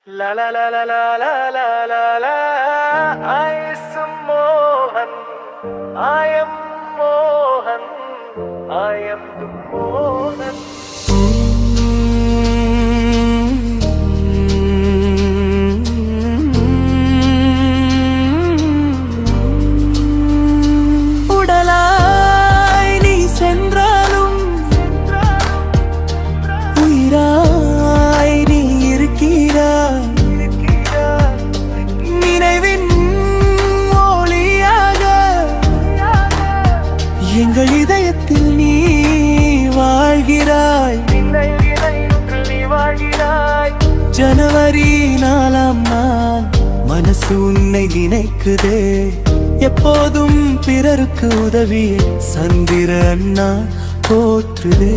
La la la la la la la la la. I am Mohan. I am Mohan. I am the Mohan. உடலாய் நீ சென்றாலும் உயிராய் நீ இருக்கிறாய். நினைவின் ஒளியாக எங்கள் இதயத்தில் நீ வாழ்கிறாய். ஜனவரி 4ஆம் நாள் மனசு உன்னை நினைக்குதே. எப்போதும் பிறருக்கு உதவியே சந்திர அண்ணா போற்றுதே.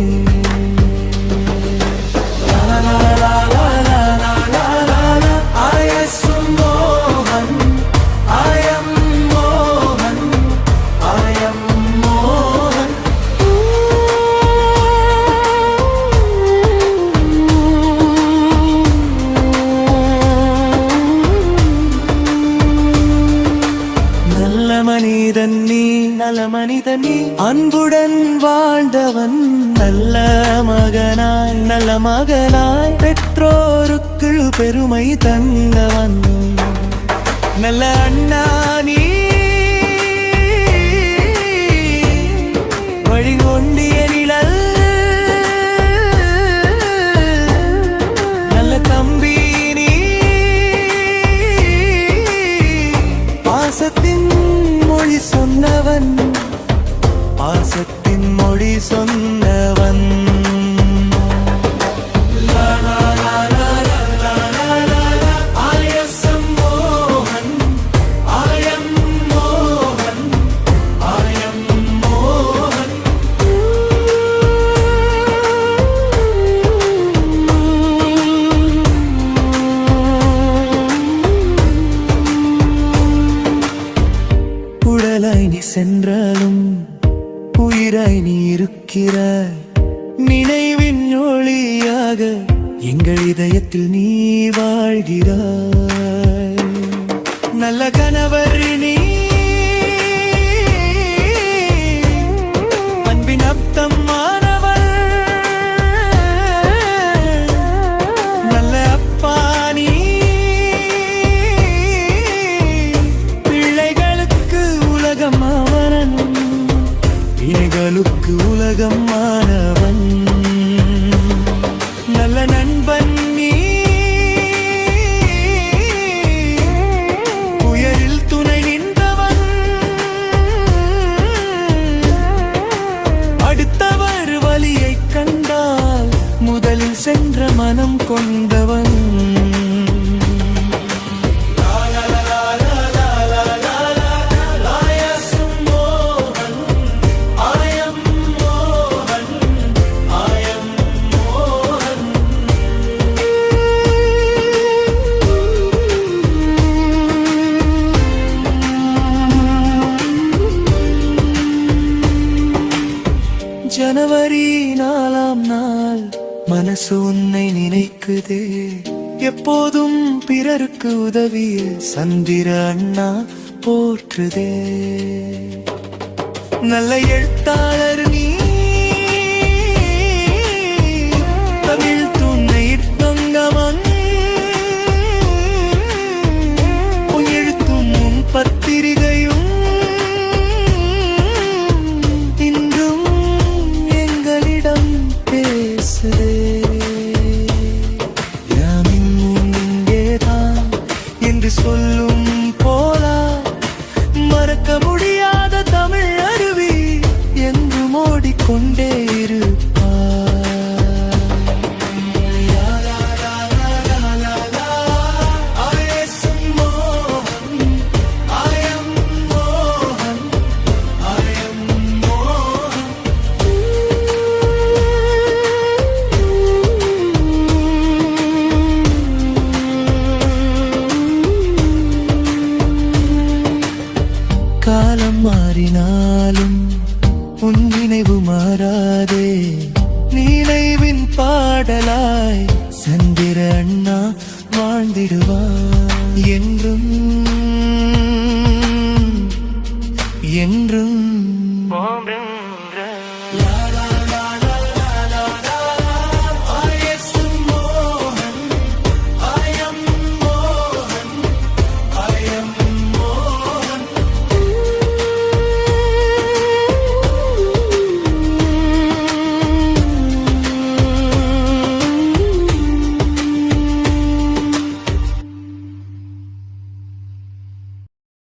நல்ல மனிதன் நீ அன்புடன் வாழ்ந்தவன். நல்ல மகனாய் பெற்றோருக்கு பெருமை தந்தவன். நல்ல அண்ணா நீ வழிகொண்டிய நிழல். நல்ல தம்பி நீ பாசத்தின் மொழி சொன்னவன். பாசத்தின் மொழி சொன்னவன். உடலாய் நீ சென்றாலும் உயிராய் நீ இருக்கிறாய். நினைவின் ஒளியாக எங்கள் இதயத்தில் நீ வாழ்கிறாய். நல்ல கணவர் நீ அன்பின் அப்தமானவர். நல்ல அப்பா நீ பிள்ளைகளுக்கு உலகம் அவனன். இணைகளுக்கு உலகம் மாணவன். நல்ல நண்பன் நீ உயரில் துணை நின்றவன். அடுத்தவர் வலியை கண்டால் முதலில் சென்ற மனம் கொண்டவன். ஜனவரி 4ஆம் நாள் மனசு உன்னை நினைக்குதே. எப்போதும் பிறருக்கு உதவிய சந்திர அண்ணா போற்றுதே. நல்ல எழுத்தாளர் நீ தமிழ் துணை தொங்கமன். எழுத்தும் உன் பத்திரிகையும் என்று சொல்லும் போலா மறக்க முடியாத தமிழ் அருவி எங்கும் ஓடிக்கொண்டே காலம் மாறினாலும் உன் நினைவு மாறாதே. நினைவின் பாடலாய் சந்திர அண்ணா வாழ்ந்திடுவார் என்றும் என்றும்